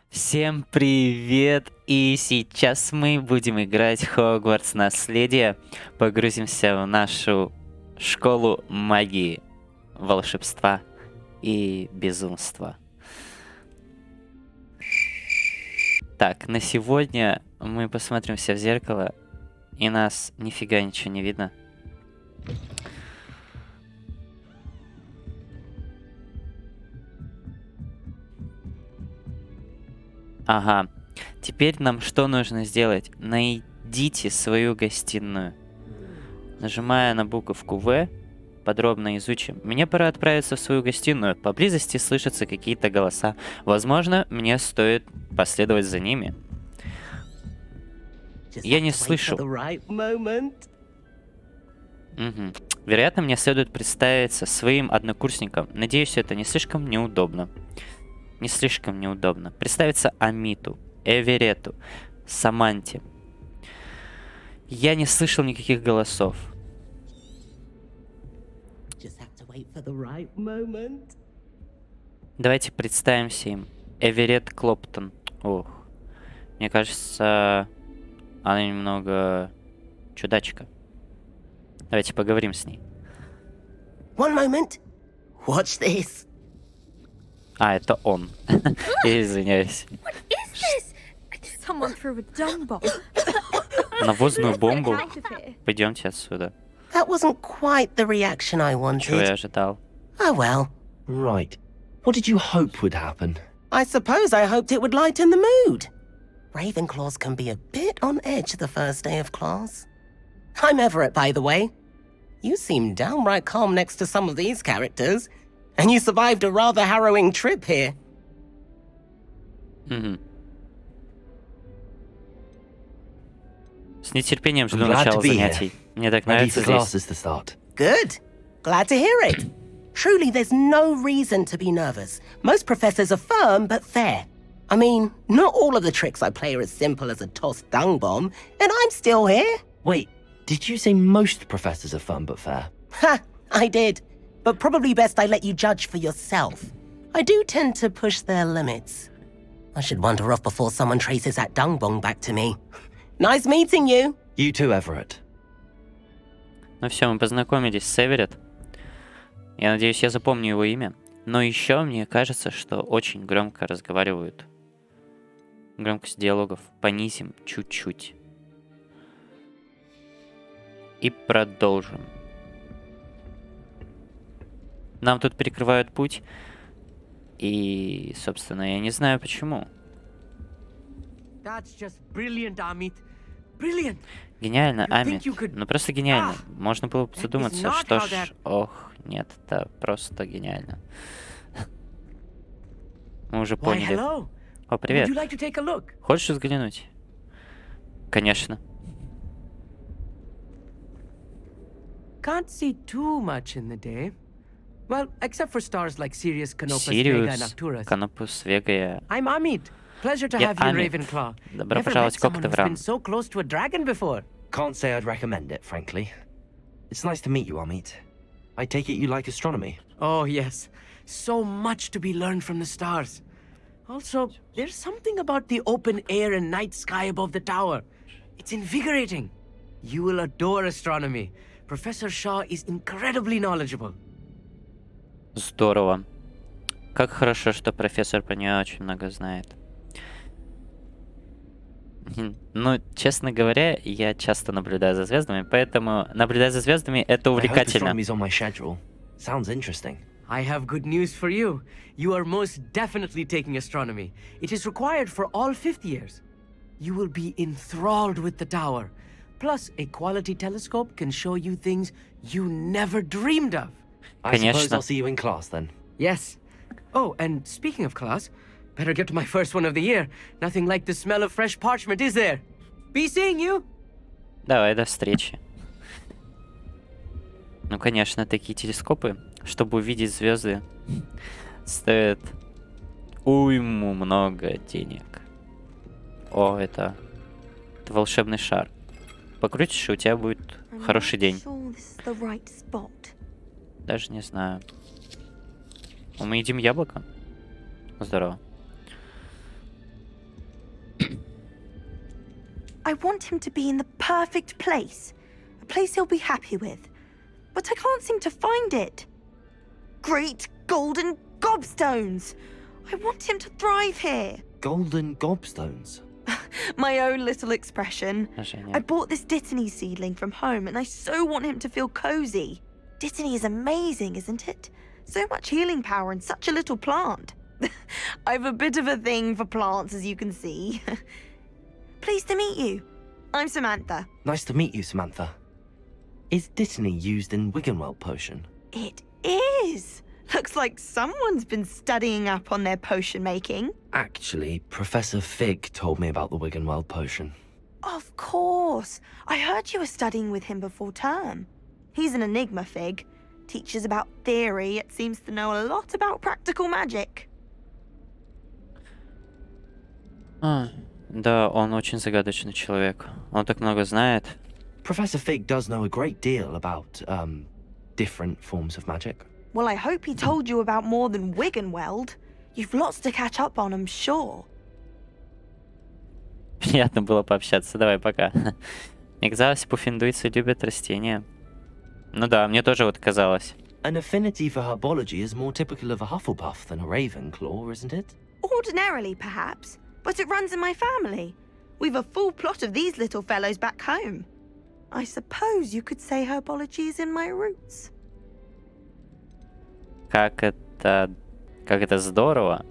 Всем привет! И сейчас мы будем играть в Hogwarts наследие. Погрузимся в нашу школу магии, волшебства и безумства. Так, на сегодня мы посмотримся в зеркало, и нас нифига ничего не видно. Ага. Теперь нам что нужно сделать? Найдите свою гостиную. Нажимая на буковку В, подробно изучим. Мне пора отправиться в свою гостиную. Поблизости слышатся какие-то голоса. Возможно, мне стоит последовать за ними. Я не слышу. Угу. Вероятно, мне следует представиться своим однокурсникам. Надеюсь, это не слишком неудобно. Не слишком неудобно. Представиться Амиту, Эверету, Саманте. Я не слышал никаких голосов. Давайте представимся им. Эверет Клоптон. Ох. Мне кажется, она немного чудачка. Давайте поговорим с ней. One moment. Watch this. А, это он. Извиняюсь. Навозную бомбу. Пойдемте отсюда. That wasn't quite the reaction I Чего я wanted. ожидал? Oh well. Right. What did you hope would happen? I suppose I hoped it would lighten the mood. Ravenclaws can be a bit on edge the first day of class. I'm Everett, by the way. You seem downright calm next to some of these characters. And you survived a rather harrowing trip here. Угу. С нетерпением жду I'm glad начала to be here. занятий. Мне так Ready нравится for здесь. classes to start. Good. Glad to hear it. Truly, there's no reason to be nervous. Most professors are firm but fair. I mean, not all of the tricks I play are as simple as a tossed dung bomb, and I'm still here. Wait, did you say most professors are fun but fair? Ha! I did. But probably best I let you judge for yourself. I do tend to push their limits. I should wander off before someone traces that dung bong back to me. Nice meeting you. You too, Everett. Ну все, мы познакомились с Эверет. Я надеюсь, я запомню его имя. Но еще мне кажется, что очень громко разговаривают. Громкость диалогов понизим чуть-чуть. И продолжим. Нам тут перекрывают путь. И, собственно, я не знаю почему. Гениально, Амит. Ну просто гениально. Можно было бы задуматься, что ж... Ох, нет, это просто гениально. Мы уже поняли. О, привет. Хочешь взглянуть? Конечно. Can't see too much in the day. Well, except for stars like Sirius, Canopus, Vega, and Сириус, Arcturus. Канопус, Вега. I'm Amit. Pleasure to Я have you in Амит. Ravenclaw. Добро Never met пожаловать в someone who's Коктеврам. been so close to a dragon before. Can't say I'd recommend it, frankly. It's nice to meet you, Amit. I take it you like astronomy. Oh, yes. So much to be learned from the stars. Also, there's something about the open air and night sky above the tower. It's invigorating. You will adore astronomy. Professor Shaw is incredibly knowledgeable. Здорово. Как хорошо, что профессор про нее очень много знает. Ну, честно говоря, я часто наблюдаю за звездами, поэтому наблюдать за звездами — это I hope увлекательно. astronomy's on my schedule. Sounds interesting. I have good news for you. You are most definitely taking astronomy. It is required for all fifth years. You will be enthralled with the tower. Plus, a quality telescope can show you things you never dreamed of. I suppose Конечно. I'll see you in class then. Yes. Oh, and speaking of class, better get to my first one of the year. Nothing like the smell of fresh parchment, is there? Be seeing you. Давай, до встречи. Ну, конечно, такие телескопы, чтобы увидеть звезды, стоят уйму много денег. О, это волшебный шар. Покрутишь, и у тебя будет хороший день. Даже не знаю. Мы едим яблоко? Здорово. I want him to be in the perfect place. A place he'll be happy with. But I can't seem to find it. Great golden gobstones! I want him to thrive here. Golden gobstones. My own little expression. Женя. I bought this Dittany seedling from home and I so want him to feel cozy. Dittany is amazing, isn't it? So much healing power in such a little plant. I've a bit of a thing for plants, as you can see. Pleased to meet you. I'm Samantha. Nice to meet you, Samantha. Is Dittany used in Wiggenweld potion? It is. Looks like someone's been studying up on their potion making. Actually, Professor Fig told me about the Wiggenweld potion. Of course. I heard you were studying with him before term. He's an enigma, Fig. Teaches about theory, yet seems to know a lot about practical magic. Да, он очень загадочный человек. Он так много знает. Professor Fig does know a great deal about, different forms of magic. Well, I hope he told you about more than Wiggenweld. You've lots to catch up on, I'm sure. Приятно было пообщаться. Давай, пока. Мне казалось, пуффиндуйцы любят растения. Ну да, мне тоже вот казалось. An affinity for herbology is more typical of a Hufflepuff than a Ravenclaw, isn't it? Ordinarily, perhaps, but it runs in my family. We've a full plot of these little fellows back home. I suppose you could say herbology is in my roots. Как это здорово.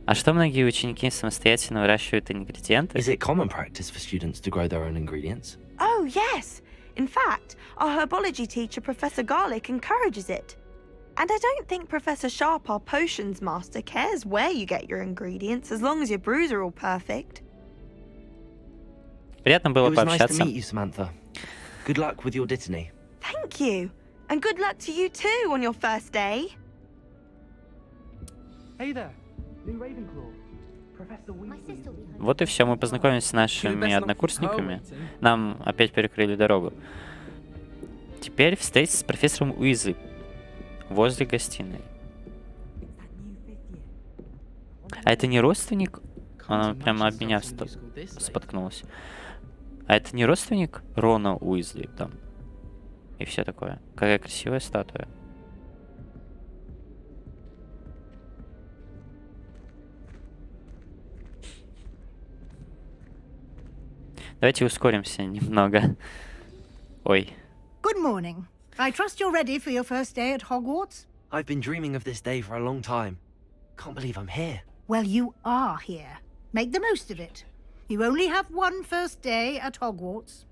А что многие ученики самостоятельно выращивают ингредиенты? Is it common practice for students to grow their own ingredients? Oh, yes. In fact, our herbology teacher, Professor Garlick, encourages it. And I don't think Professor Sharp, our potions master, cares where you get your ingredients, as long as your brews are all perfect. Приятно было It was nice to пообщаться. meet you, Samantha. Good luck with your Dittany. Thank you. And good luck to you too on your first day. Hey there, new Ravenclaw. Professor Weasley. Вот и все, мы познакомились с нашими однокурсниками. Нам опять перекрыли дорогу. Теперь встретиться с профессором Уизли возле гостиной. А это не родственник? Она прямо об меня споткнулась. А это не родственник Рона Уизли там? И все такое. Какая красивая статуя. Давайте ускоримся немного. Ой. Good morning. I trust you're ready for your first day at Hogwarts? I've been dreaming of this day for a long time. Can't believe I'm here. Well, you are here. Make the most of it. You only have one first day at Hogwarts.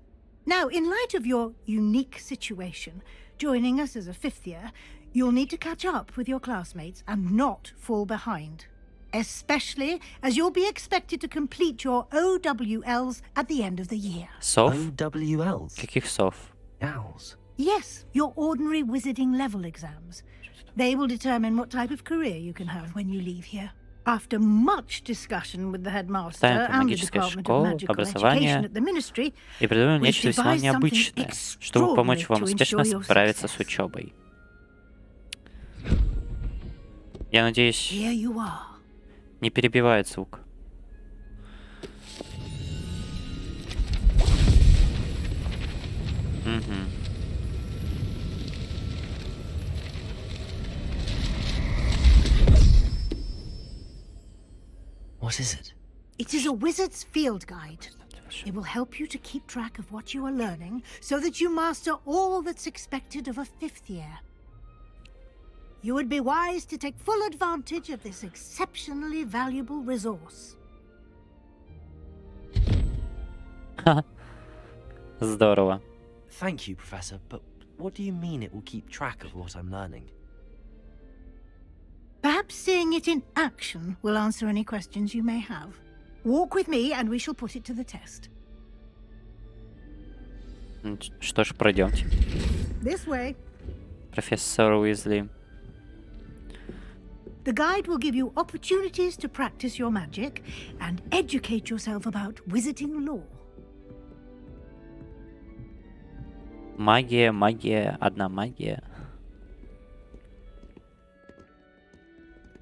Now, in light of your unique situation, joining us as a fifth year, you'll need to catch up with your classmates and not fall behind. Especially as you'll be expected to complete your OWLs at the end of the year. Сов? OWLs? Каких сов? Owls. Yes, your ordinary wizarding level exams. They will determine what type of career you can have when you leave here. After much discussion with the headmaster Ставим and the магическая Department of школа, Magical образование Education at the Ministry, и придумаем we've нечто весьма devised something необычное, чтобы помочь вам extraordinary to успешно ensure your справиться с success. учебой. Я надеюсь, Here you are. не перебивает звук. Угу. What is it? It is a wizard's field guide. It will help you to keep track of what you are learning so that you master all that's expected of a fifth year. You would be wise to take full advantage of this exceptionally valuable resource. Здорово. Thank you, Professor, but what do you mean it will keep track of what I'm learning? Perhaps seeing it in action will answer any questions you may have. Walk with me and we shall put it to the test. Что ж, пройдемте. This way. Профессор Уизли. The guide will give you opportunities to practice your magic and educate yourself about wizarding lore. Магия, магия, одна магия.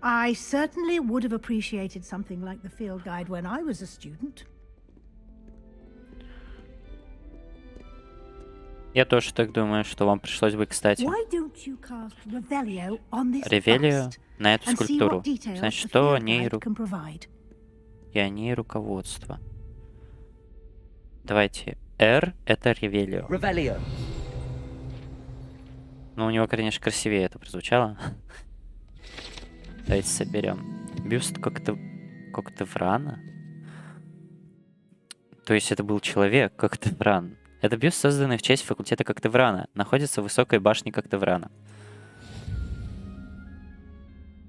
I certainly would have appreciated something like the field guide when I was a student. Я тоже так думаю, что вам пришлось бы, кстати, Why don't you cast Revelio on this Ревелию bust на эту and see скульптуру. what details Значит, the что о field ней guide can provide? и о ней руководство. Давайте. R — это Ревелио. Revelio. Ну, у него, конечно, красивее это прозвучало. Давайте соберем. Бюст Коктеврана. То есть это был человек Коктевран. Это бюст, созданный в честь факультета Коктеврана. Находится в высокой башне Коктеврана.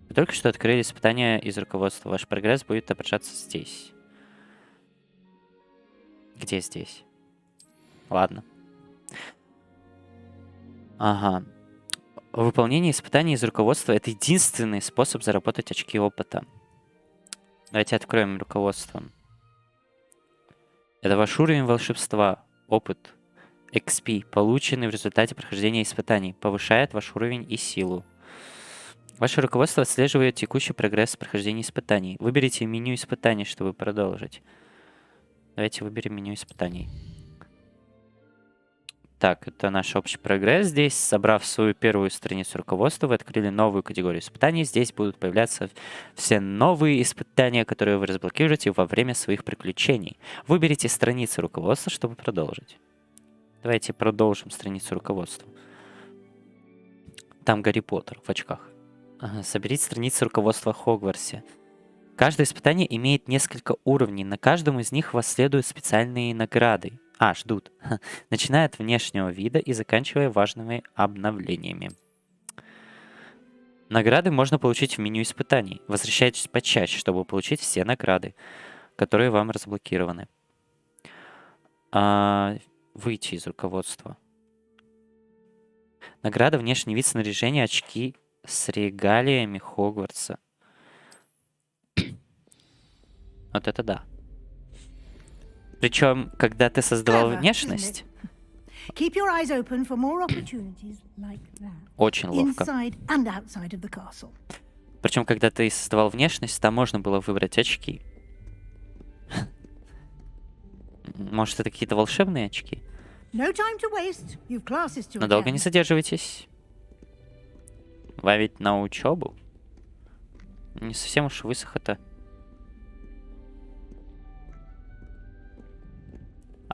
Вы только что открыли испытания из руководства. Ваш прогресс будет отображаться здесь. Где здесь? Ладно. Ага. Выполнение испытаний из руководства — это единственный способ заработать очки опыта. Давайте откроем руководство. Это ваш уровень волшебства, опыт, XP, полученный в результате прохождения испытаний, повышает ваш уровень и силу. Ваше руководство отслеживает текущий прогресс прохождения испытаний. Выберите меню испытаний, чтобы продолжить. Давайте выберем меню испытаний. Так, это наш общий прогресс. Здесь, собрав свою первую страницу руководства, вы открыли новую категорию испытаний. Здесь будут появляться все новые испытания, которые вы разблокируете во время своих приключений. Выберите страницу руководства, чтобы продолжить. Давайте продолжим страницу руководства. Там Гарри Поттер в очках. Ага, соберите страницу руководства в Хогвартсе. Каждое испытание имеет несколько уровней. На каждом из них вас следуют специальные награды. Ждут. Начиная от внешнего вида и заканчивая важными обновлениями. Награды можно получить в меню испытаний. Возвращайтесь почаще, чтобы получить все награды, которые вам разблокированы. Выйти из руководства. Награда, внешний вид, снаряжение, очки с регалиями Хогвартса. Вот это да. Причем, когда ты создавал Clever, внешность, Keep your eyes open for more opportunities like that. очень ловко. Inside and outside of the castle. Причем, когда ты создавал внешность, там можно было выбрать очки. Может, это какие-то волшебные очки? No time to waste. You've classes to Но долго не attend. задерживайтесь. Вам ведь на учебу. Не совсем уж высохо-то.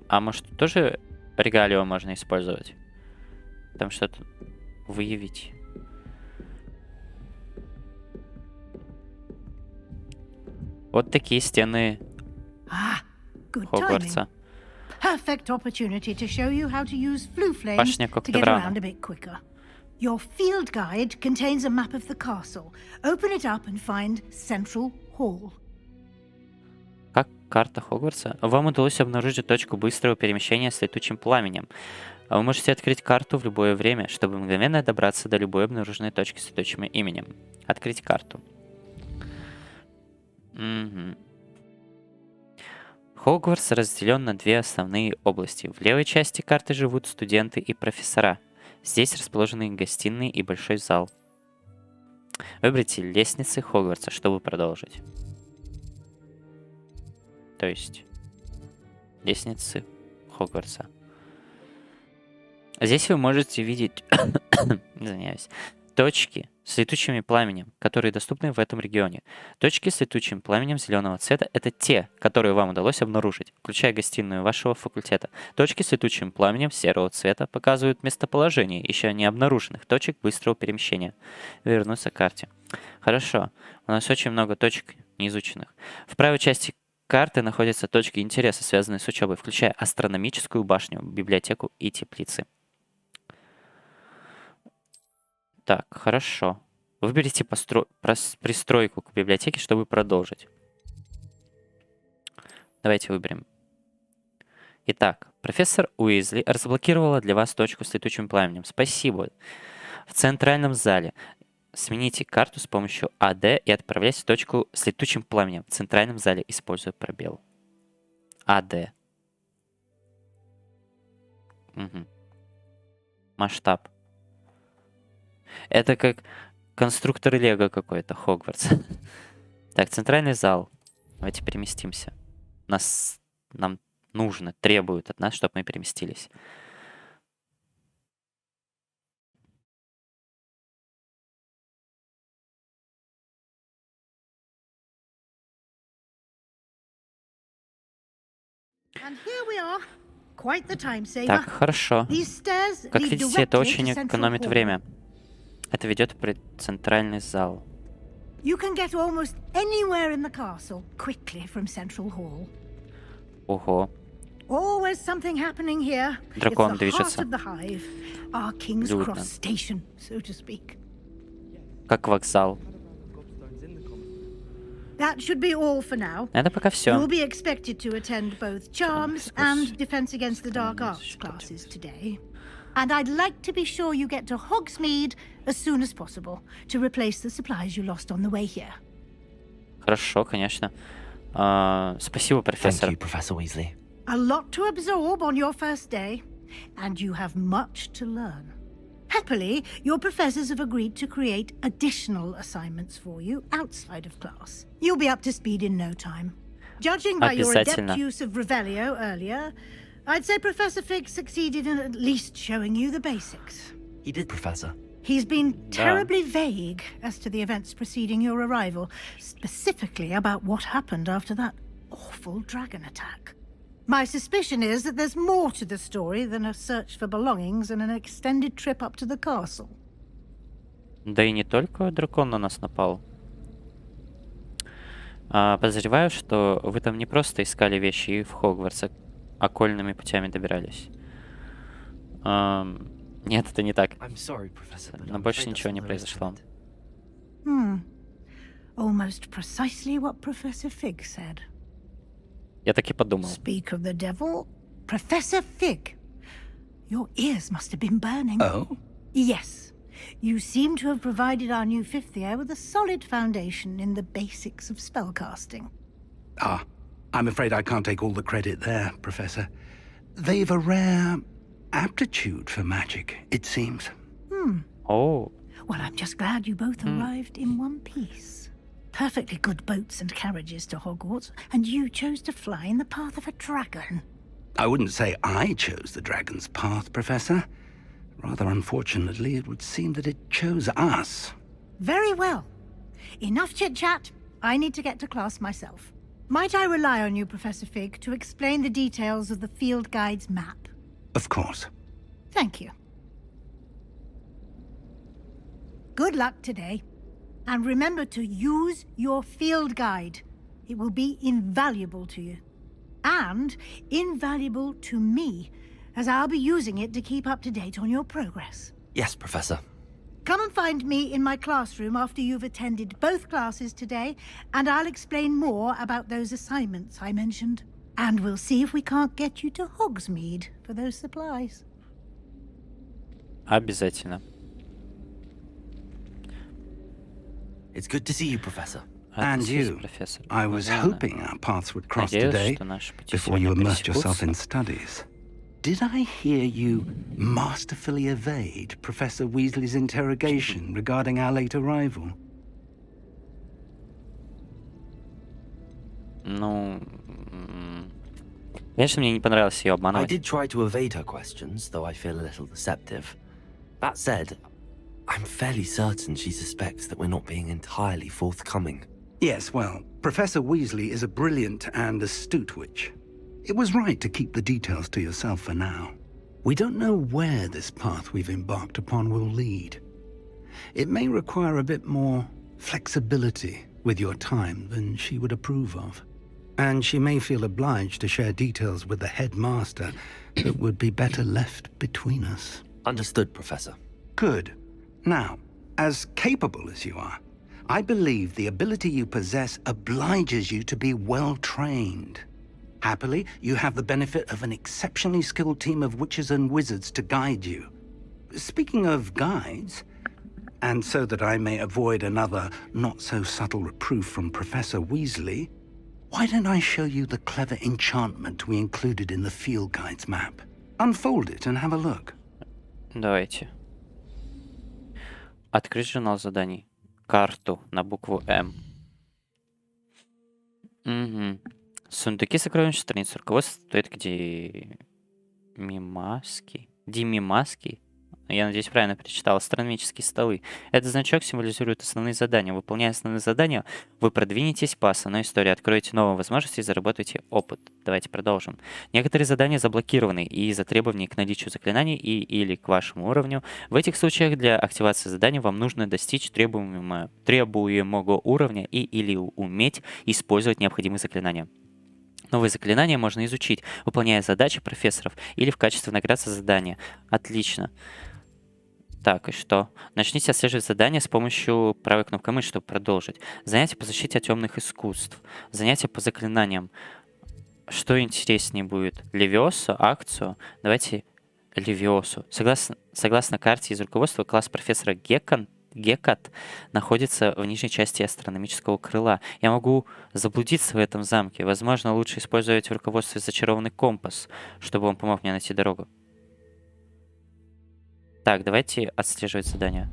А может, тоже регалио можно использовать? Там что-то выявить. Вот такие стены Good timing. Хогвартса. Perfect opportunity to show you how to use flue flames Башня to get Коктеврана. around a bit quicker. Your field guide contains a map of the castle. Open it up and find Central Hall. Как карта Хогвартса? Вам удалось обнаружить точку быстрого перемещения с летучим пламенем. Вы можете открыть карту в любое время, чтобы мгновенно добраться до любой обнаруженной точки с летучим именем. Открыть карту. Хогвартс разделен на две основные области. В левой части карты живут студенты и профессора. Здесь расположены гостиные и большой зал. Выберите лестницы Хогвартса, чтобы продолжить. То есть лестницы Хогвартса. Здесь вы можете видеть извиняюсь, точки с летучими пламенем, которые доступны в этом регионе. Точки с летучим пламенем зеленого цвета — это те, которые вам удалось обнаружить, включая гостиную вашего факультета. Точки с летучим пламенем серого цвета показывают местоположение еще не обнаруженных точек быстрого перемещения. Вернуться к карте. Хорошо. У нас очень много точек неизученных. В правой части карты находятся точки интереса, связанные с учебой, включая астрономическую башню, библиотеку и теплицы. Так, хорошо. Выберите пристройку к библиотеке, чтобы продолжить. Давайте выберем. Итак, профессор Уизли разблокировала для вас точку с летучим пламенем. Спасибо. В центральном зале смените карту с помощью АД и отправляйте в точку с летучим пламенем в центральном зале, используя пробел. АД. Угу. Масштаб. Это как конструктор Лего какой-то, Хогвартс. Так, центральный зал. Давайте переместимся. Нам нужно, требуют от нас, чтобы мы переместились. And here we are. Quite the time saver. Так, хорошо. These stairs Как lead видите, это directly очень to Central экономит Hall. время. Это ведет в центральный зал. You can get almost anywhere in the castle quickly from Central Hall. Ого. Always something happening here. Дракон It's the heart движется. of the hive, our King's Людно. Cross station, so to speak. Как вокзал. That should be all for now. Это пока все. You'll be expected to attend both Charms and Defense Against the Dark Arts classes today. And I'd like to be sure you get to Hogsmeade as soon as possible to replace the supplies you lost on the way here. Хорошо, конечно. Спасибо, Thank профессор. you, Professor Weasley. A lot to absorb on your first day, and you have much to learn. Happily, your professors have agreed to create additional assignments for you outside of class. You'll be up to speed in no time. Judging by your adept Обязательно. use of Revelio earlier, I'd say Professor Fig succeeded in at least showing you the basics. He did, Professor. He's been terribly vague as to the events preceding your arrival, specifically about what happened after that awful dragon attack. My suspicion is that there's more to the story than a search for belongings and an extended trip up to the castle. Да и не только дракон на нас напал. Подозреваю, что вы там не просто искали вещи и в Хогвартс, окольными путями добирались. Нет, это не так. I'm sorry, Professor, but Но I'm больше afraid that's ничего all не there is to произошло. it. Almost precisely what Professor Fig said. Я так и подумал. Speak of the devil, Professor Fig. Your ears must have been burning. Oh? Yes. You seem to have provided our new fifth year with a solid foundation in the basics of spellcasting. Ah, I'm afraid I can't take all the credit there, Professor. They've a rare aptitude for magic, it seems. О, Well, I'm just glad you both arrived in one piece. Perfectly good boats and carriages to Hogwarts, and you chose to fly in the path of a dragon. I wouldn't say I chose the dragon's path, Professor. Rather unfortunately, it would seem that it chose us. Very well. Enough chit-chat. I need to get to class myself. Might I rely on you, Professor Fig, to explain the details of the field guide's map? Of course. Thank you. Good luck today. And remember to use your field guide. It will be invaluable to you. And invaluable to me, as I'll be using it to keep up to date on your progress. Yes, Professor. Come and find me in my classroom after you've attended both classes today, and I'll explain more about those assignments I mentioned. And we'll see if we can't get you to Hogsmeade for those supplies. обязательно. It's good to see you, Professor. And Отлично, you. профессор. I was Взаимно. hoping our paths would cross Надеюсь, today что наши пути before you сегодня immersed yourself in пересекутся. studies. Did I hear you masterfully evade Professor Weasley's interrogation regarding our late arrival? Ну, конечно, мне не понравилось ее I обманывать. did try to evade her questions, though I feel a little deceptive. That said, I'm fairly certain she suspects that we're not being entirely forthcoming. Yes, well, Professor Weasley is a brilliant and astute witch. It was right to keep the details to yourself for now. We don't know where this path we've embarked upon will lead. It may require a bit more flexibility with your time than she would approve of. And she may feel obliged to share details with the headmaster that would be better left between us. Understood, Professor. Good. Now, as capable as you are, I believe the ability you possess obliges you to be well trained. Happily, you have the benefit of an exceptionally skilled team of witches and wizards to guide you. Speaking of guides, and so that I may avoid another not-so-subtle reproof from Professor Weasley, why don't I show you the clever enchantment we included in the field guide's map? Unfold it and have a look. Давайте. Открыть журнал заданий. Карту на букву М. Угу. Сундуки сокровищ, страница руководства стоит где Мимаски. Димимаски. Я надеюсь, правильно перечитал. Астрономические столы. Этот значок символизирует основные задания. Выполняя основные задания, вы продвинетесь по основной истории, откроете новые возможности и заработаете опыт. Давайте продолжим. Некоторые задания заблокированы из-за требований к наличию заклинаний или к вашему уровню. В этих случаях для активации задания вам нужно достичь требуемого уровня или уметь использовать необходимые заклинания. Новые заклинания можно изучить, выполняя задачи профессоров или в качестве наград за задания. Отлично. Так, и что? Начните отслеживать задания с помощью правой кнопкой мыши, чтобы продолжить. Занятия по защите от темных искусств. Занятия по заклинаниям. Что интереснее будет? Левиосу, акцию? Давайте Левиосу. Согласно карте из руководства, класс профессора Гекат находится в нижней части астрономического крыла. Я могу заблудиться в этом замке. Возможно, лучше использовать в руководстве зачарованный компас, чтобы он помог мне найти дорогу. Так, давайте отслеживать задание.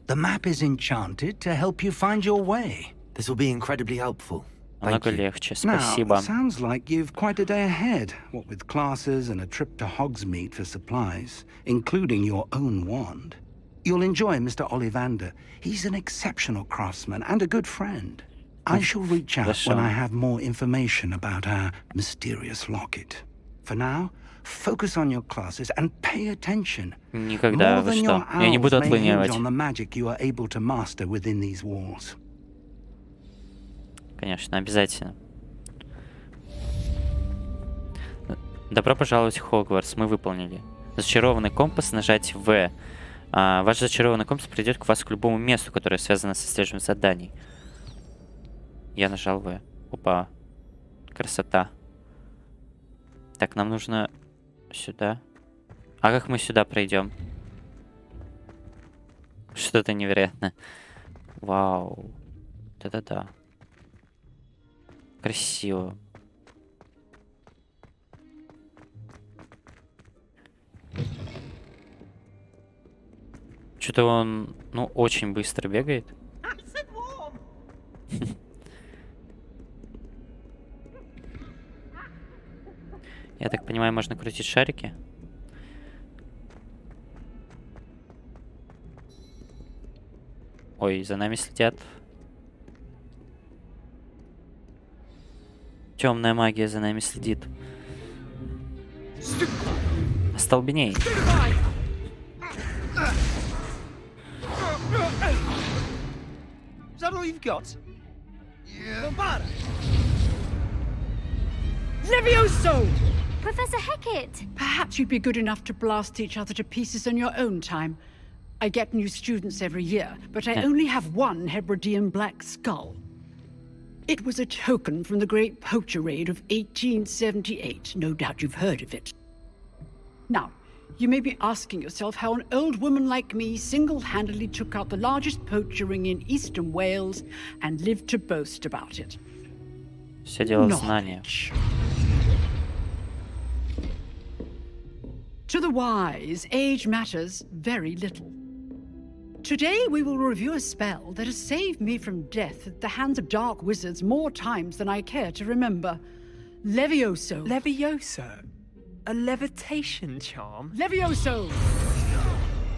The map is enchanted to help you find your way. This will be incredibly helpful. Thank Намного you. легче, Now, спасибо. sounds like you've quite a day ahead, what with classes and a trip to Hogsmeade for supplies, including your own wand. You'll enjoy Mr. Ollivander. He's an exceptional craftsman and a good friend. I shall reach out when I have more information about our mysterious locket. For now, focus on your classes and pay attention. Никогда, More вы than что? your Я не owls буду may hinge отлынивать. on the magic you are able to master within these walls. Конечно, обязательно. Добро пожаловать в Хогвартс. Мы выполнили. Зачарованный компас, нажать В. Ваш зачарованный компас придет к вас к любому месту, которое связано с отслеживанием заданий. Я нажал В. Опа. Красота. Так, нам нужно сюда. А как мы сюда пройдем? Что-то невероятное. Вау. Да-да-да. Красиво. Что-то он, ну, очень быстро бегает. Я так понимаю, можно крутить шарики. Ой, за нами следят. Темная магия за нами следит. Остолбеней. Is that all you've got? Yeah. Levioso! Professor Hecat! Perhaps you'd be good enough to blast each other to pieces in your own time. I get new students every year, but I only have one Hebridean black skull. It was a token from the Great Poacher Raid of 1878. No doubt you've heard of it. Now, you may be asking yourself how an old woman like me single-handedly took out the largest poacher ring in eastern Wales and lived to boast about it. Все дело в знании. Knowledge. To the wise, age matters very little. Today we will review a spell that has saved me from death at the hands of dark wizards more times than I care to remember. Levioso. Levioso? A levitation charm? Levioso!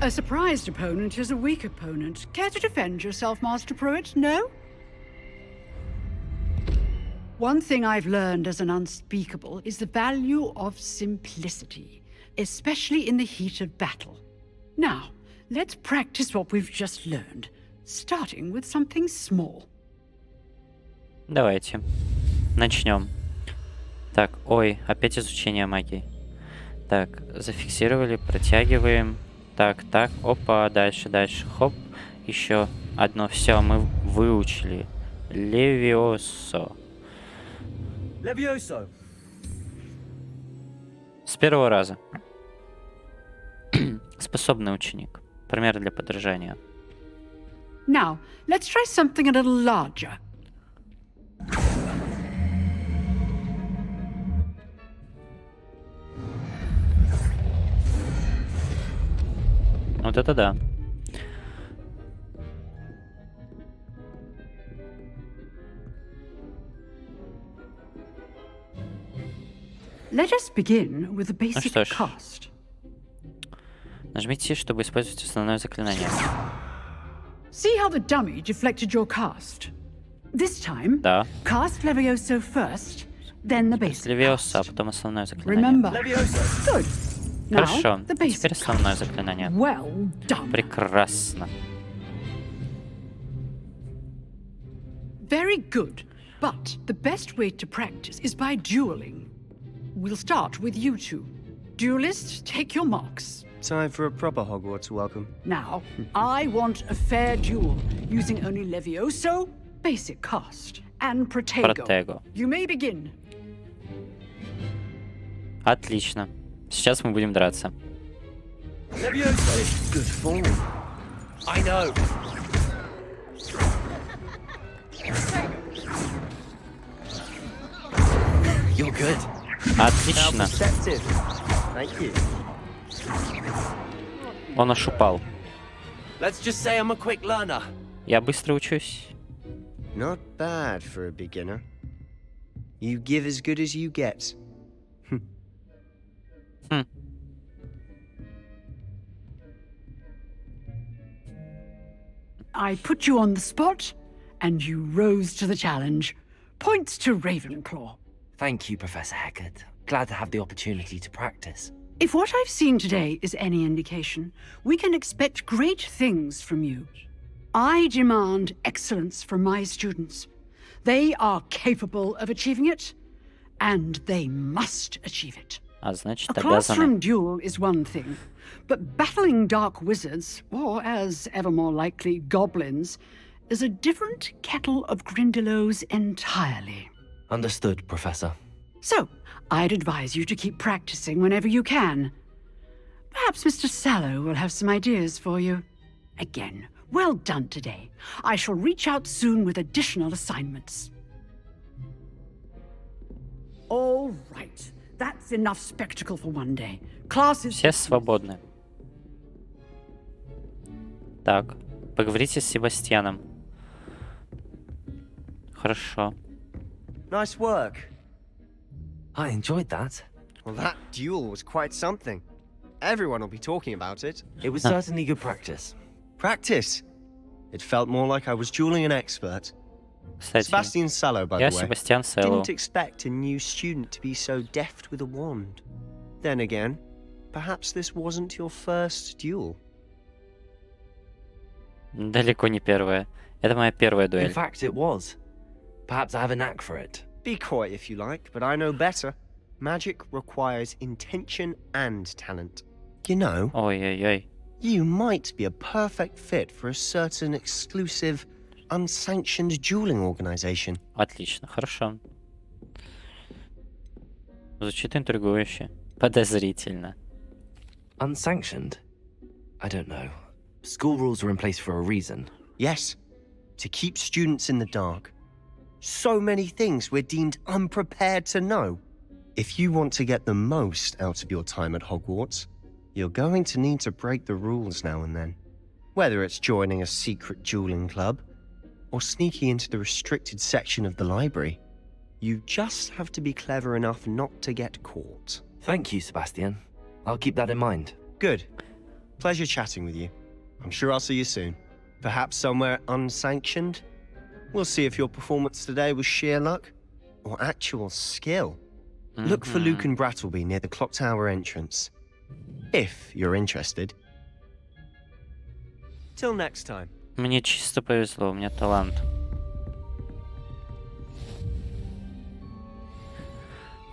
A surprised opponent is a weak opponent. Care to defend yourself, Master Pruitt? No? One thing I've learned as an unspeakable is the value of simplicity, especially in the heat of battle. Now, let's practice what we've just learned, starting with something small. Давайте. Начнем. Так, ой, опять изучение магии. Так, зафиксировали, протягиваем. Так, так, опа, дальше, дальше, хоп. Еще одно, все, мы выучили. Левиосо. Levioso! С первого раза. Способный ученик. Пример для подражания. Now, let's try something a little larger. Вот это да. Let us begin with the basic что ж. cast. Нажмите, чтобы использовать основное заклинание. See how the dummy deflected your cast? This time, Да. cast Levioso first, then the basic Левиоса, а cast. потом основное заклинание. Remember. Good. Now, Хорошо. the Теперь basic основное cast. заклинание. Well done. Прекрасно. Very good. But the best way to practice is by dueling. We'll start with you two. Duelists, take your marks. Time for a proper Hogwarts welcome. Now, I want a fair duel using only Levioso, basic cast, and Protego. Protego. You may begin. Отлично. Сейчас мы будем драться. Levioso! Good form. I know. You're good. Отлично. Perceptive. Thank you. Он ошупал. Let's just say I'm a quick learner. Я быстро учусь. Not bad for a beginner. You give as good as you get. I put you on the spot, and you rose to the challenge. Points to Ravenclaw. Thank you, Professor Hecat. Glad to have the opportunity to practice. If what I've seen today is any indication, we can expect great things from you. I demand excellence from my students. They are capable of achieving it, and they must achieve it. А значит, A обязаны. classroom duel is one thing, but battling dark wizards, or as ever more likely, goblins, is a different kettle of Grindylows entirely. Understood, Professor. So, I'd advise you to keep practicing whenever you can. Perhaps Mr. Sallow will have some ideas for you. Again, well done today. I shall reach out soon with additional assignments. All right. That's enough spectacle for one day. Class is... Все свободны. Так, поговорите с Себастьяном. Хорошо. Nice work. I enjoyed that. Well, that duel was quite something. Everyone will be talking about it. It was certainly good practice. Practice. It felt more like I was dueling an expert. Кстати, Sebastian Sallow, by я the way. Себастьян Сэллоу. Didn't expect a new student to be so deft with a wand. Then again, perhaps this wasn't your first duel. Далеко не первая. Это моя первая In дуэль. fact, it was. Perhaps I have a knack for it. Be coy if you like, but I know better. Magic requires intention and talent. You know, Ой-ой-ой. you might be a perfect fit for a certain exclusive, unsanctioned dueling organization. Отлично, хорошо. Звучит интригующе. Подозрительно. Unsanctioned? I don't know. School rules are in place for a reason. Yes, to keep students in the dark. So many things we're deemed unprepared to know. If you want to get the most out of your time at Hogwarts, you're going to need to break the rules now and then. Whether it's joining a secret dueling club, or sneaking into the restricted section of the library, you just have to be clever enough not to get caught. Thank you, Sebastian. I'll keep that in mind. Good. Pleasure chatting with you. I'm sure I'll see you soon. Perhaps somewhere unsanctioned? We'll see if your performance today was sheer luck or actual skill. Look for Luke and Brattleby near the clock tower entrance. If you're interested. Till next time. Мне чисто повезло, у меня талант.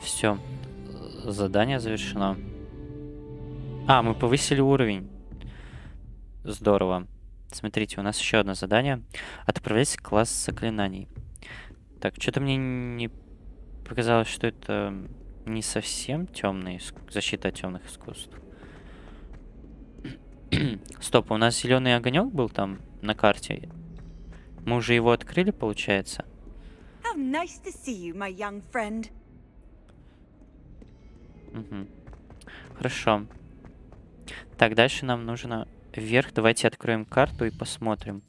Все. Задание завершено. А, мы повысили уровень. Здорово. Смотрите, у нас еще одно задание. Отправляйся в класс заклинаний. Так, что-то мне не показалось, что это не совсем темный защита от темных искусств. Стоп, у нас зеленый огонек был там на карте. Мы уже его открыли, получается. How nice to see you, my young friend. Угу. Хорошо. Так, дальше нам нужно вверх. Давайте откроем карту и посмотрим.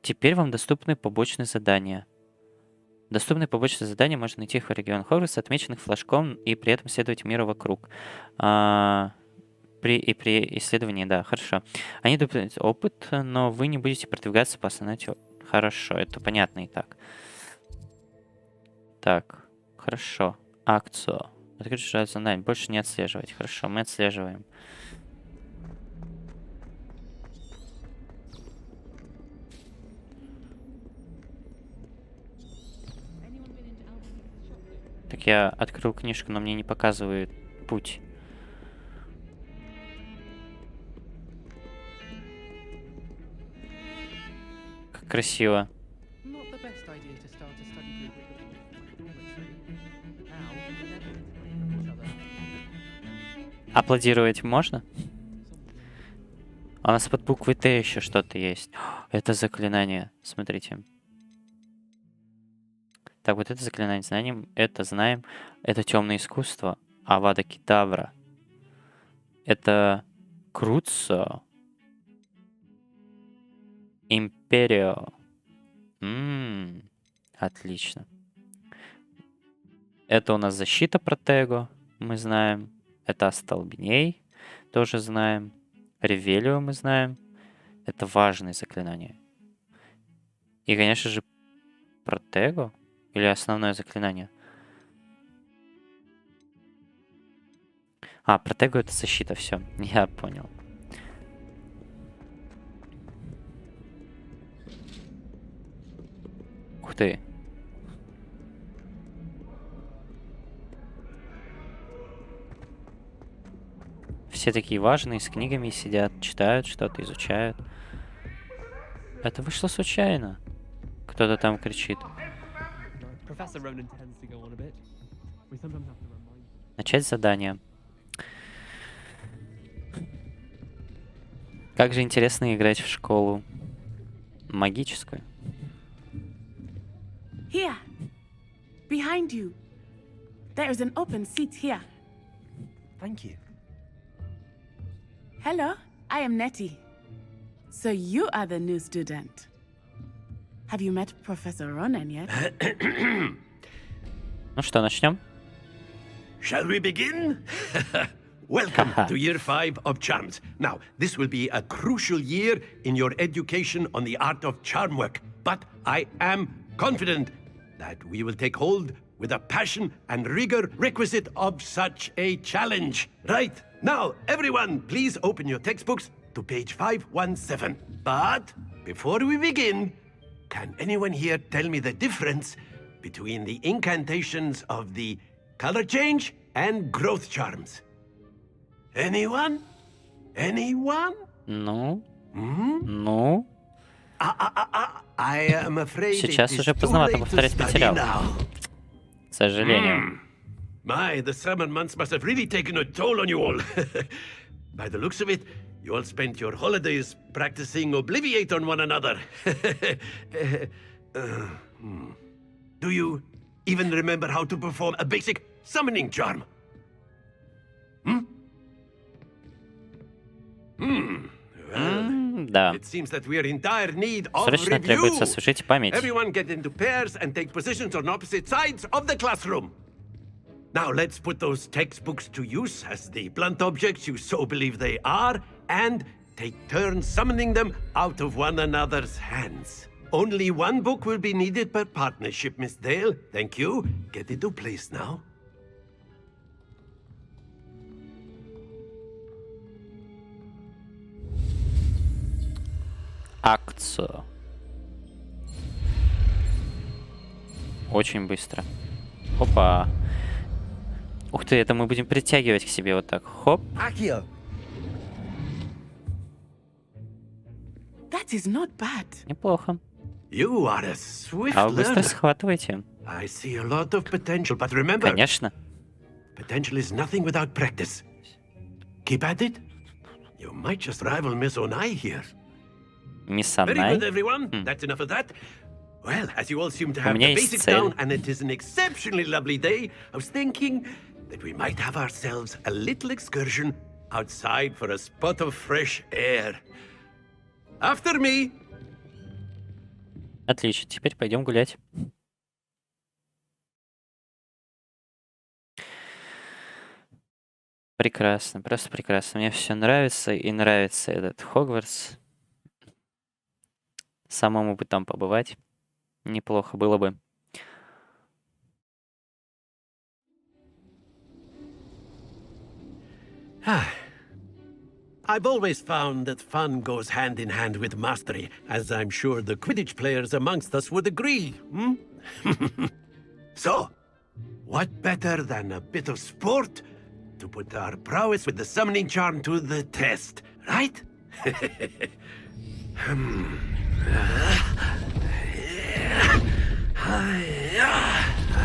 Теперь вам доступны побочные задания. Доступные побочные задания можно найти в регионах Хогвартса, отмеченных флажком, и при этом следовать миру вокруг. при исследовании, да, хорошо. Они дают опыт, но вы не будете продвигаться по основной теории. Хорошо, это понятно и так. Так, хорошо. Акцию. Открыть задание. Больше не отслеживать. Хорошо, мы отслеживаем. Так, я открыл книжку, но мне не показывает путь. Как красиво. Аплодировать можно? А у нас под буквой Т еще что-то есть. Это заклинание. Смотрите. Так, вот это заклинание знаем. Это знаем. Это темное искусство. Авада Кедавра. Это Круцо. Империо. Отлично. Это у нас защита Протего. Мы знаем. Это Остолбней. Тоже знаем. Ревелио мы знаем. Это важные заклинания. И, конечно же, Протего. Или основное заклинание. Протего это защита. Все, я понял. Ух ты. Все такие важные, с книгами сидят, читают что-то, изучают. Это вышло случайно. Кто-то там кричит. Начать задание. Как же интересно играть в школу магическую. Here, behind you. There is an open seat here. Thank you. Hello, I am Nettie. So you are the new student. Have you met Professor Ronan yet? Ну что, начнем? Shall we begin? Welcome to year 5 of charms. Now, this will be a crucial year in your education on the art of charm work, but I am confident that we will take hold with the passion and rigor requisite of such a challenge. Right, now, everyone, please open your textbooks to page 517. But before we begin, can anyone here tell me the difference between the incantations of the color change and growth charms? Anyone? Anyone? Ну? Ну? I am afraid Сейчас it is уже too поздновато late to повторять study материал. now. К сожалению. My, the summer months must have really taken a toll on you all. By the looks of it, you all spent your holidays practicing Obliviate on one another. Do you even remember how to perform a basic summoning charm? Да. It seems that we are in dire need of Срочно требуется review. освежить память. Everyone get into pairs and take positions on opposite sides of the classroom. Now let's put those textbooks to use as the blunt objects you so believe they are, and take turns summoning them out of one another's hands. Only one book will be needed per partnership, Miss Dale. Thank you. Get into place now. Акцию. Очень быстро. Опа. Ух ты, это мы будем притягивать к себе вот так. Хоп. Accio. That is not bad. Неплохо. You are a swift А вы быстро learner. схватываете. I see a lot of potential, but remember, Конечно. potential is nothing without practice. Keep at it. You might just rival Miss Onai here. Мисс Very Аннай. good, everyone. That's enough of that. Well, as you all seem to have меня the есть basics цель. down, and it is an exceptionally lovely day, I was thinking that we might have ourselves a little excursion outside for a spot of fresh air. After me. Отлично, теперь пойдем гулять. Прекрасно, просто прекрасно. Мне все нравится, и нравится этот Хогвартс. Самому бы там побывать. Неплохо было бы. I've always found that fun goes hand in hand with mastery, as I'm sure the Quidditch players amongst us would agree. So, what better than a bit of sport to put our prowess with the summoning charm to the test, right?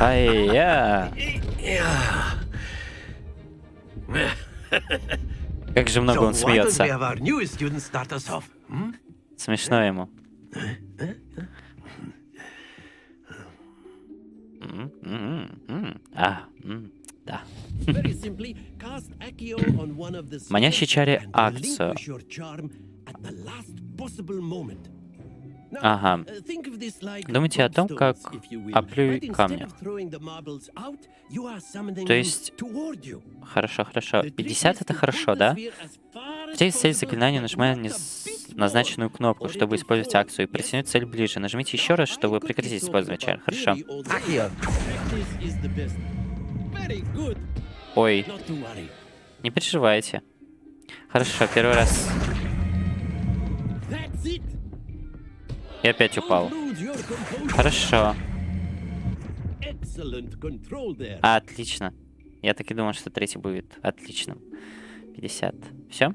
Ай-я! Как же много он смеется. Смешно ему. Да. Манящий чаре акцию. Ага. Думайте о том, как оплюй камни. То есть... Хорошо, хорошо. 50 это хорошо, да? Встретить цель заклинания, нажимая назначенную кнопку, чтобы использовать акцию, и притянуть цель ближе. Нажмите еще раз, чтобы прекратить использовать чар. Хорошо. Ой. Не переживайте. Хорошо, первый раз. И опять упал. Хорошо. Отлично. Я так и думал, что третий будет отличным. 50. Все?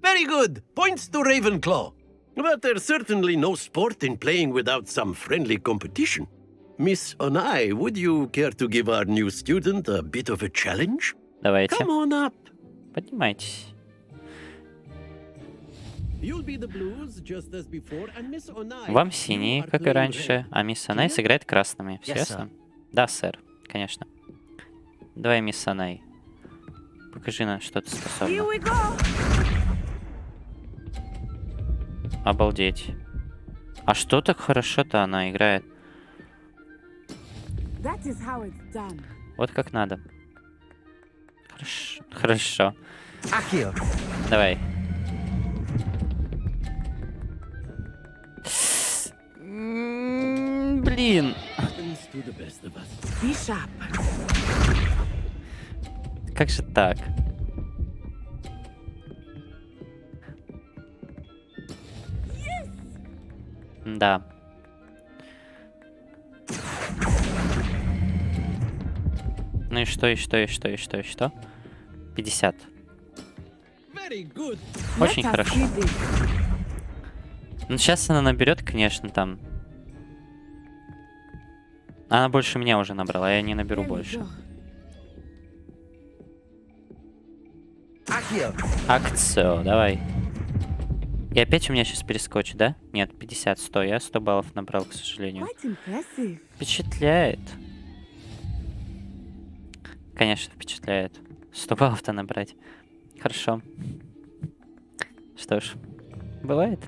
Very good. Points to Ravenclaw. But there's certainly no sport in playing without some friendly competition. Miss Onai, would you care to give our new student a bit of a challenge? Давайте. Come on up. Поднимайтесь. Вам синие, как и раньше, а мисс Анай сыграет красными. Все ясно? Да, сэр, конечно. Давай, мисс Анай. Покажи нам, что ты способна. Обалдеть. А что так хорошо-то она играет? Вот как надо. Хорошо. Давай. Блин. Как же так? Да. Ну и что, и что, и что, и что, и что? 50. Очень хорошо. Ну, сейчас она наберет, конечно, там. Она больше меня уже набрала, я не наберу больше. Акцию, давай. И опять у меня сейчас перескочит, да? Нет, 50, 100. Я 100 баллов набрал, к сожалению. Впечатляет. Конечно, впечатляет. 100 баллов-то набрать. Хорошо. Что ж, бывает.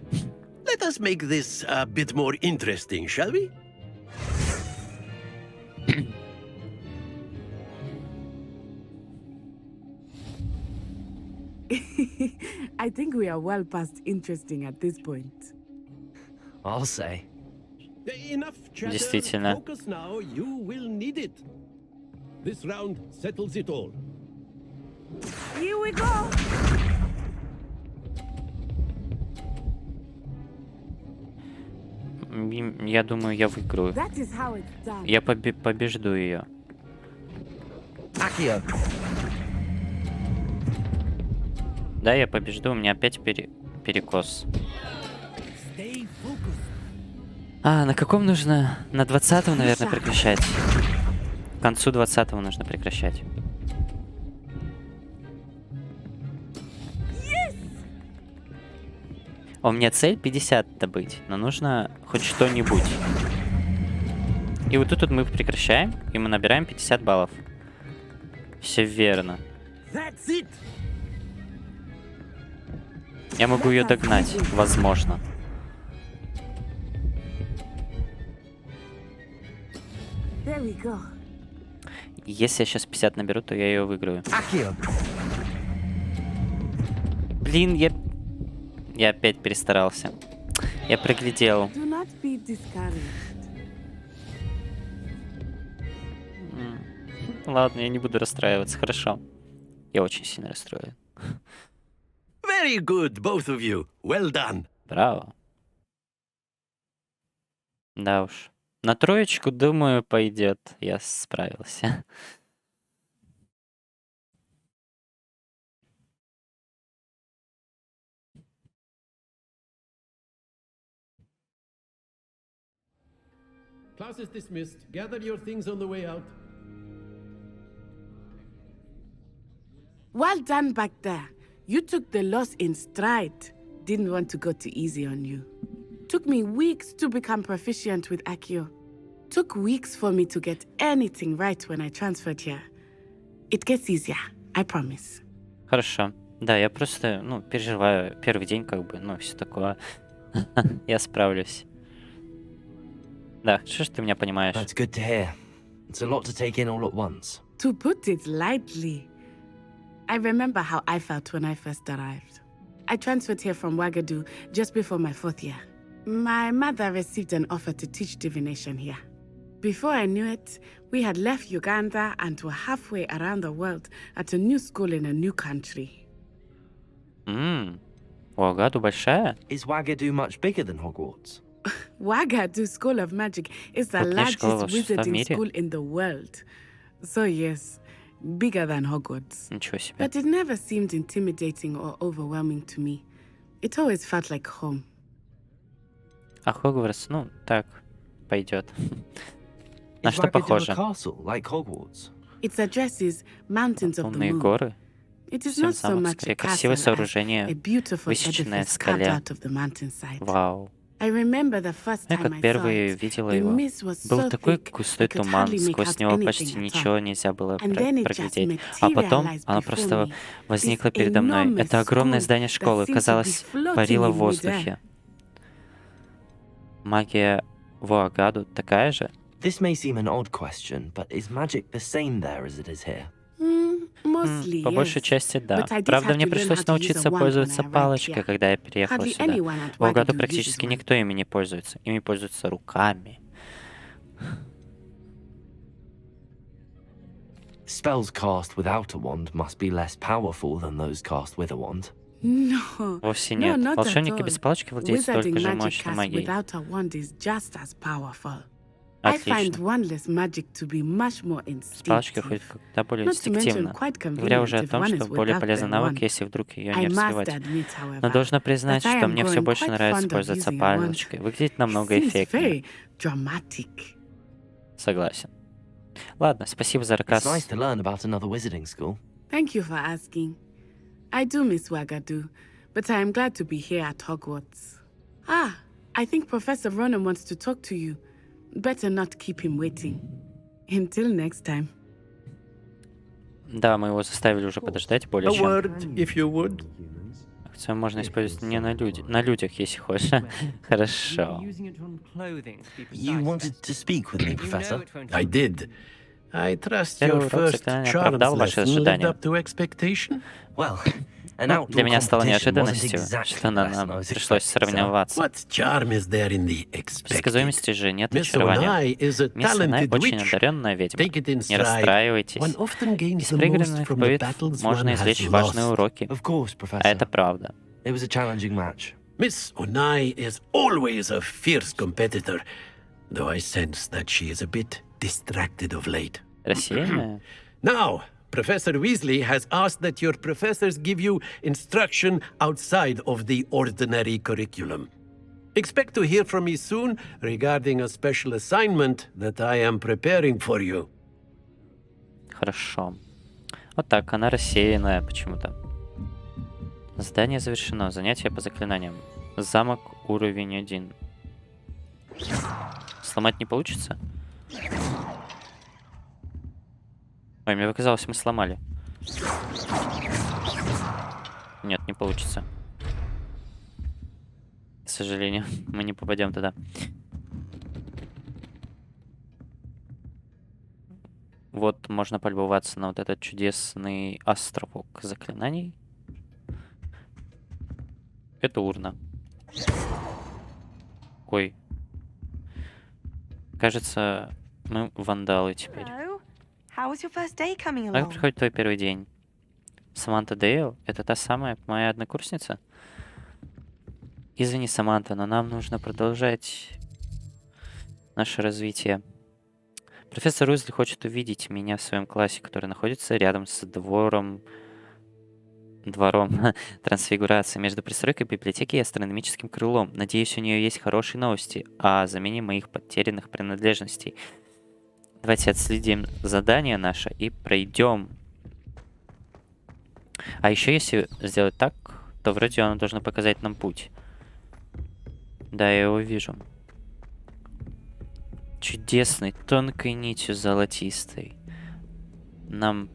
Let us make this a bit more interesting, shall we? I think we are well past interesting at this point. I'll say. Enough chatter. Действительно. Focus now. You will need it. This round settles it all. Here we go. Я думаю, я выиграю. Я побежду ее. Да, я побежду, у меня опять перекос. А, на каком нужно? На 20-м, наверное, прекращать. К концу 20-го нужно прекращать. У меня цель 50 добыть, но нужно хоть что-нибудь. И вот тут мы прекращаем, и мы набираем 50 баллов. Все верно. Я могу ее догнать, возможно. Если я сейчас 50 наберу, то я ее выиграю. Accio. Блин, я опять перестарался. Я проглядел. Do not be discouraged. Ладно, я не буду расстраиваться. Хорошо. Я очень сильно расстроен. Very good, both of you. Well done. Браво. Да уж. На троечку, думаю, пойдет. Я справился. Class is dismissed. Gather your things on the way out. Well done back there. You took the loss in stride. Didn't want to go too easy on you. Took me weeks to become proficient with Accio. Took weeks for me to get anything right when I transferred here. It gets easier, I promise. Хорошо. Да, я просто, ну, переживаю. Первый день, как бы, ну, все такое. Я справлюсь. Да, что ж ты меня понимаешь? That's good to hear. It's a lot to take in all at once. To put it lightly, I remember how I felt when I first arrived. I transferred here from Wagadu just before my 4th year. My mother received an offer to teach divination here. Before I knew it, we had left Uganda and were halfway around the world at a new school in a new country. Вагаду большая? Is Wagadu much bigger than Hogwarts? Wagadu School of Magic is the Крупнее школа largest волшебства в wizarding мире? school in the world. So yes, bigger than Hogwarts. Ничего себе. But it never seemed intimidating or overwhelming to me. It always felt like home. А Хогвартс, ну, так, пойдет. На Is что Wagadu a похоже? castle like Hogwarts? Its address is Mountains of the Лунные Moon. горы? It is Всем not so замок, much a скорее, castle красивое as сооружение, a beautiful высеченное edifice в carved скале. out of the mountainside. Вау. I remember the first Я time как I saw впервые it. видела The его. mist was Был so такой thick, густой I could туман, hardly make сквозь out него почти anything at ничего all. нельзя было And then it just проглядеть. А потом materialized оно before просто me. возникло This передо мной. enormous Это огромное school здание that школы, seemed to be казалось, floating парило в in midair. воздухе. Магия Вагаду такая же? This may seem an odd question, but is magic the same there as it is here? Mostly, По большей yes. части, да. But I did Правда, have мне to learn пришлось how to use a научиться wand when пользоваться I arrived палочкой, here. когда я переехала Hardly сюда. anyone at В Вагаду Wagadu практически uses one. никто ими не пользуется. Ими пользуются руками. Spells cast without a wand must be less powerful than those cast with a wand. No. Вовсе No, нет. not at Волшебники all. без палочки владеют столько Wizarding же magic мощной cast магией. without a wand is just as powerful. I find Отлично. wandless magic to be much more С палочкой instinctive. ходит куда более Not to mention инстинктивно. quite Говоря уже о convenient if том, one что is более without полезный the навык, wand. если вдруг ее I не must развивать. admit, Но however, должна признать, that I что am мне все growing больше quite нравится fond of пользоваться using a wand. палочкой. Выглядит намного Seems эффектнее. very dramatic. Согласен. Ладно, спасибо за It's рассказ. nice to learn about another wizarding school. Thank you for asking. I do miss Wagadu, but I am glad to be here at Hogwarts. Ah, I think Professor Ronan wants to talk to you. Better not keep him waiting. Until next time. Да, мы его заставили уже подождать более A чем. word, if you would. Акцию можно использовать не на людях, если хочешь. Хорошо. You wanted to speak with me, Professor? I did. I trust Первый your урок first заклинания charms оправдал ваши lesson lived ожидания. up to expectation. Well, an Ну, для outdoor меня стало competition wasn't неожиданностью, exactly что the на lesson I нам was пришлось expecting, sir. соревноваться. What charm is there in the expected? Предсказуемости же нет Miss очарования. Onai is a Мисс Онай talented очень witch. одаренная ведьма. Take it in Не stride. расстраивайтесь. One often gains Из the most проигранных from the битв battles можно one извлечь has важные lost. уроки. Of course, А Professor. это правда. It was a challenging match. Miss Onai is always a fierce competitor, though I sense that she is a bit distracted of late. Рассеянная? Now, Professor Weasley has asked that your professors give you instruction outside of the ordinary curriculum. Expect to hear from me soon regarding a special assignment that I am preparing for you. Хорошо. Вот так, она рассеянная почему-то. Задание завершено. Занятие по заклинаниям. Замок уровень 1. Сломать не получится? Ой, мне показалось, мы сломали. Нет, не получится. К сожалению, мы не попадем туда. вот можно полюбоваться на вот этот чудесный островок заклинаний. Это урна. Ой. Кажется, мы вандалы теперь. Hello. How was your first day coming Как along? проходит твой первый день? Саманта Дейл? Это та самая моя однокурсница? Извини, Саманта, но нам нужно продолжать наше развитие. Профессор Уизли хочет увидеть меня в своем классе, который находится рядом с двором трансфигурации между пристройкой библиотеки и астрономическим крылом. Надеюсь, у нее есть хорошие новости о замене моих потерянных принадлежностей. Давайте отследим задание наше и пройдем. А еще если сделать так, то вроде оно должно показать нам путь. Да, я его вижу. Чудесный, тонкой нитью золотистой нам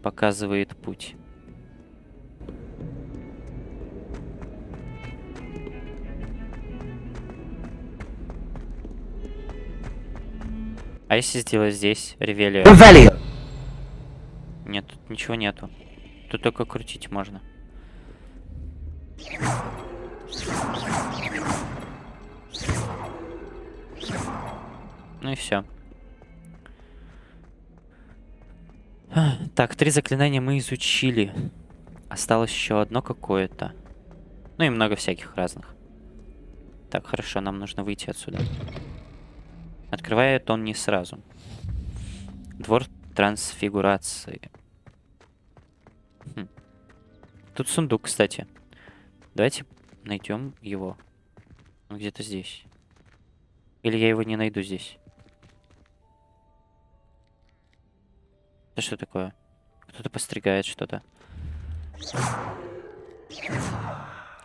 показывает путь. А если сделать здесь ревелио? Нет, тут ничего нету. Тут только крутить можно. Ну и все. Так, 3 заклинания мы изучили. Осталось еще одно какое-то. Ну и много всяких разных. Так, хорошо, нам нужно выйти отсюда. Открывает он не сразу. Двор трансфигурации. Тут сундук, кстати. Давайте найдем его. Он где-то здесь. Или я его не найду здесь. Это что такое? Кто-то постригает что-то.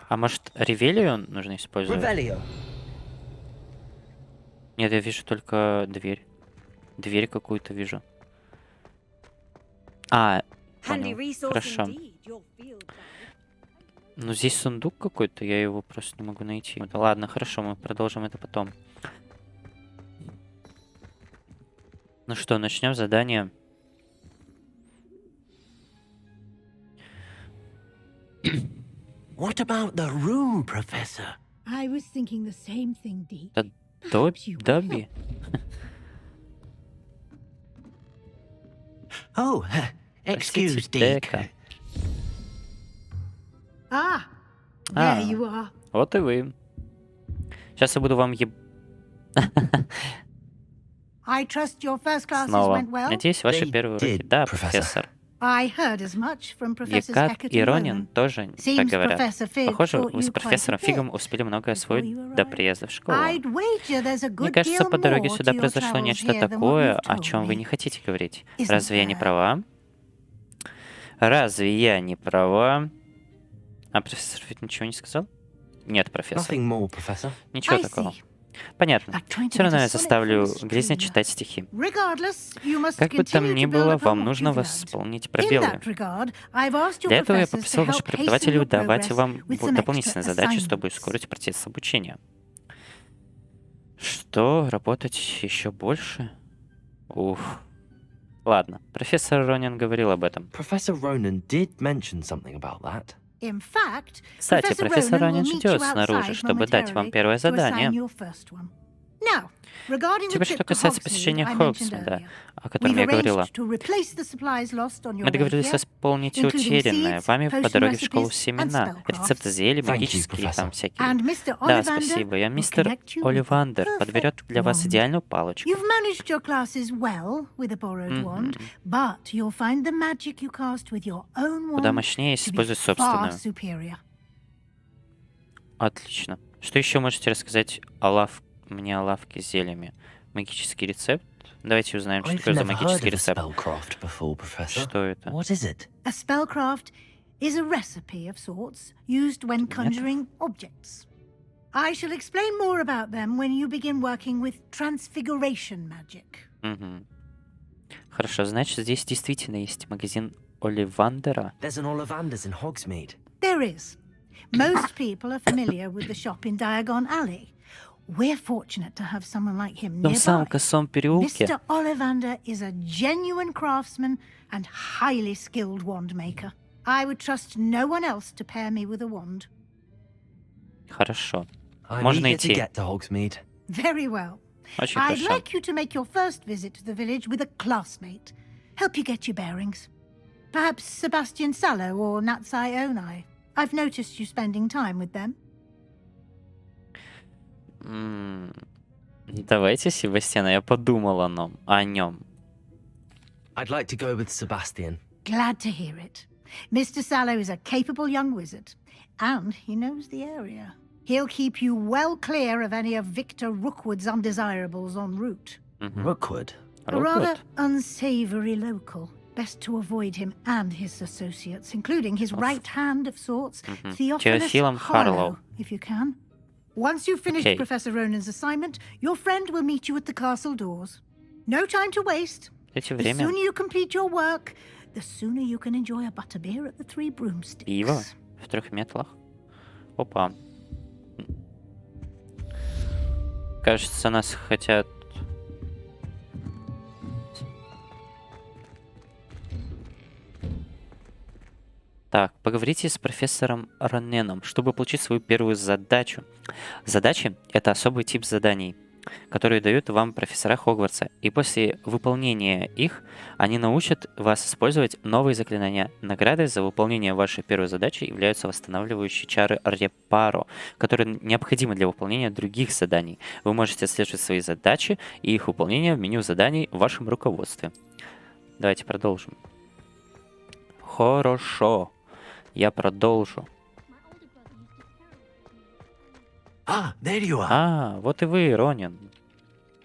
А может, ревелио нужно использовать? Нет, я вижу только дверь. Дверь какую-то вижу. А, понял. Хорошо. Ну, здесь сундук какой-то, я его просто не могу найти. Да ладно, хорошо, мы продолжим это потом. Ну что, начнем задание. What about the room, Professor? I was thinking the same thing, Dee. Да, Добби? Oh, excuse, Дека. Ah, there you are. Вот и вы. Сейчас я буду вам I trust your first classes снова. went well. Надеюсь, ваши первые уроки. Да, профессор. I heard as much from Professors Екат Hackett и and Ронин Rowan. тоже так Seems говорят. Professor Fig Похоже, taught вы с you quite a профессором Фигом bit успели многое before освоить you до arrived. приезда в школу. I'd wager there's a Мне good кажется, deal по дороге more сюда to your произошло travels нечто here than what такое, you've о told чем вы me. не хотите говорить. Isn't Разве я не there? права? Разве я не права? А профессор Фиг ничего не сказал? Нет, профессор. Nothing more, Professor. Ничего I такого. see. Понятно. Like trying to Все равно get a я solid заставлю from a Гризни stream. читать стихи. Regardless, you must Как бы там continue ни to было, build вам upon what нужно you've learned. восполнить In пробелы. that regard, I've asked your Для этого я professors попросил to ваших help hasten преподавателей your давать progress вам with some дополнительные extra задачи, чтобы assignments. ускорить процесс обучения. Что? Работать еще больше? Уф. Ладно, профессор Ронин говорил об этом. Professor Ronan did mention something about that. In fact, Кстати, Professor профессор Ronan will Ронин meet ждет you снаружи, outside чтобы дать вам momentarily первое to assign задание. your first one. Now, regarding the Теперь, что trip to касается Hogsmeade посещения I mentioned Хогсмида, earlier, о котором we've я говорила. arranged to replace the supplies lost on your Мы way договорились here, восполнить including утерянное seeds, вами по potion дороге в школу recipes, and семена, spellcrafts. рецепты зелий, Thank you, магические там Professor. всякие. And Mr. Да, Ollivander спасибо. Я will мистер connect you with the Оливандер подберет perfect для вас wand. идеальную палочку. You've managed your classes well with a borrowed wand, but you'll find the magic you cast with your own Куда wand мощнее, если to be использовать far собственную. superior. Отлично. Что еще можете рассказать мне о лавке с зельями? Магический рецепт? Давайте узнаем, что I've такое за never heard магический of a рецепт. spellcraft before, Professor. Что это? What is it? A spellcraft is a recipe of sorts used when conjuring objects. I shall explain more about them when you begin working with transfiguration magic. Мгм. Хорошо, значит, здесь действительно есть магазин Оливандера. There's an Ollivander's in Hogsmeade. There is. Most people are familiar with the shop in Diagon Alley. We're fortunate to have someone like him В том самом nearby. косом переулке. Mr. Ollivander is a genuine craftsman and highly skilled wand maker. I would trust no one else to pair me with a wand. Хорошо. I'm Можно eager to идти. get to Hogsmeade. Very well. Очень I'd хорошо. like you to make your first visit to the village with a classmate. Help you get your bearings. Perhaps Sebastian Sallow or Natsai Onai. I've noticed you spending time with them. Давайте, Себастьяна, я подумал о нем. I'd like to go with Sebastian. Glad to hear it. Mr. Sallow is a capable young wizard, and he knows the area. He'll keep you well clear of any of Victor Rookwood's undesirables en route. Rookwood? A rather unsavory local. Best to avoid him and his associates, including his right hand of sorts, Theophilus Теофилом Harlow, Харлоу. if you can. Once you've finished Okay. Professor Ronan's assignment, your friend will meet you at the castle doors. No time to waste. Дайте The время. sooner you complete your work, the sooner you can enjoy a butterbeer at the Three Broomsticks. Пиво в 3 метлах. Опа. Кажется, нас хотят... Так, поговорите с профессором Роненом, чтобы получить свою первую задачу. Задачи — это особый тип заданий, которые дают вам профессора Хогвартса, и после выполнения их они научат вас использовать новые заклинания. Наградой за выполнение вашей первой задачи являются восстанавливающие чары Репаро, которые необходимы для выполнения других заданий. Вы можете отслеживать свои задачи и их выполнение в меню заданий в вашем руководстве. Давайте продолжим. Хорошо. Я продолжу. Ah, there you are. А, вот и вы, Ронин.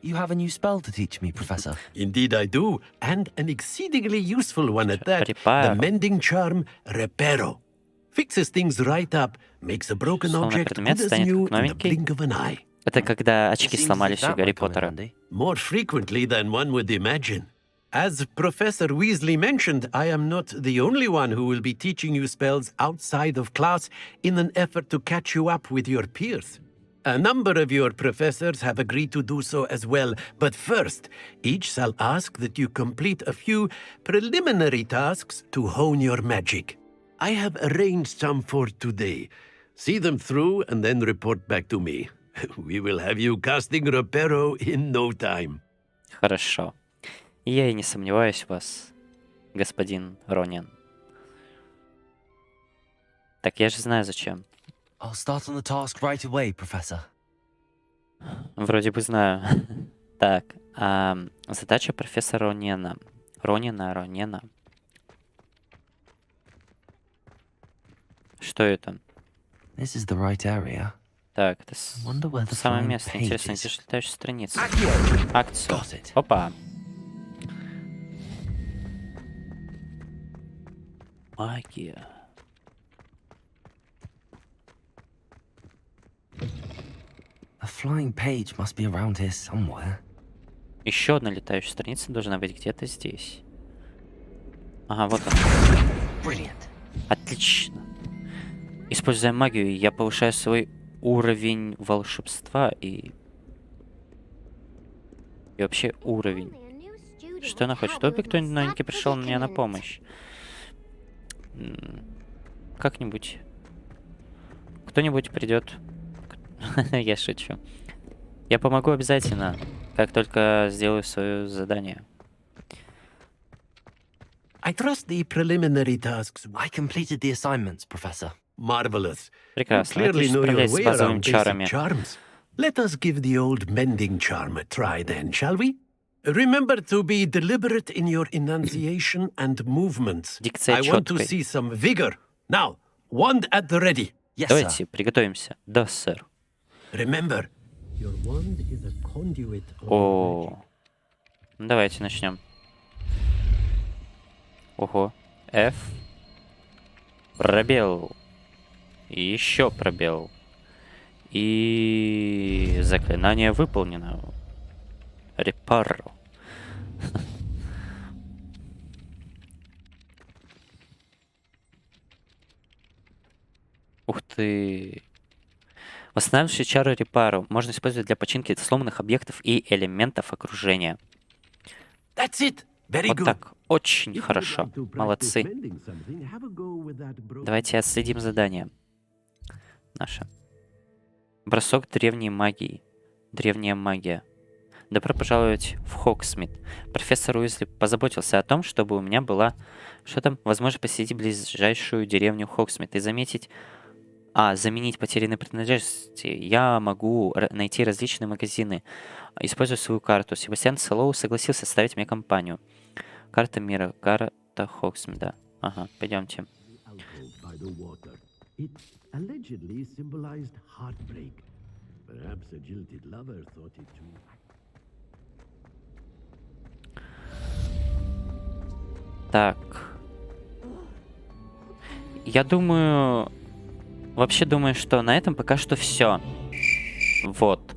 You have a new spell to teach me, Professor. Indeed I do, and an exceedingly useful one at that. The Reparo. mending charm, Reparo. Fixes things right up, makes a broken Словно object предмет good as станет new как in the новенький. blink of an eye. Это когда очки Seems as if сломались у that Гарри might come in Поттера. handy. More frequently than one would imagine. As Professor Weasley mentioned, I am not the only one who will be teaching you spells outside of class in an effort to catch you up with your peers. A number of your professors have agreed to do so as well, but first, each shall ask that you complete a few preliminary tasks to hone your magic. I have arranged some for today. See them through and then report back to me. We will have you casting Reparo in no time. Хорошо. И я и не сомневаюсь в вас, господин Ронин. Так я же знаю зачем. I'll start on the task right away, Professor. Вроде бы знаю. Так, задача профессора Ронина. Ронина. Что это? This is the right area. Так, это Wonder where the самое flying место. page Интересно, is. где же летающая страница? Accio. Акцию. Got it. Опа. Магия. A flying page must be around here somewhere. Еще одна летающая страница должна быть где-то здесь. Ага, вот она. Brilliant. Отлично. Используя магию, я повышаю свой уровень волшебства и вообще уровень. Что она хочет? Чтобы кто-нибудь новенький пришел мне на помощь. Как-нибудь. Кто-нибудь придет. Я шучу. Я помогу обязательно, как только сделаю свое задание. I trust the preliminary tasks. I completed the assignments, Professor. Marvelous. You Прекрасно. clearly Отлично know your справляетесь с way базовыми around basic чарами. charms. Let us give the old mending charm a try then, shall we? Remember to be deliberate in your enunciation and movements. Дикция I want to чёткой. see some vigor. Now, wand at the ready. Yes, Давайте приготовимся. Да, сэр. Remember, your wand is a conduit of О, ну, давайте начнем. Ого. F. Пробел. И еще пробел. И заклинание выполнено. Репаро. Ух ты. Восстанавливающую чару репару можно использовать для починки сломанных объектов и элементов окружения. That's it. Very Вот good. так. Очень хорошо. Молодцы. Давайте отследим задание наше. Бросок древней магии. Древняя магия. Добро пожаловать в Хогсмит. Профессор Уизли позаботился о том, чтобы у меня была... Что там? Возможность посетить ближайшую деревню Хогсмит и заменить потерянные принадлежности. Я могу найти различные магазины, используя свою карту. Себастьян Солоу согласился составить мне компанию. Карта мира, карта Хогсмида. Ага, пойдемте. Так. Я думаю... Вообще думаю, что на этом пока что все. Вот.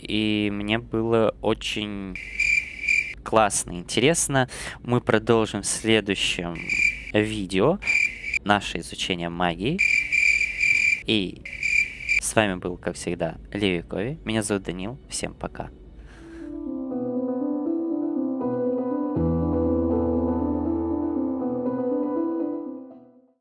И мне было очень классно, интересно. Мы продолжим в следующем видео наше изучение магии. И с вами был, как всегда, Lewicowy. Меня зовут Данил. Всем пока.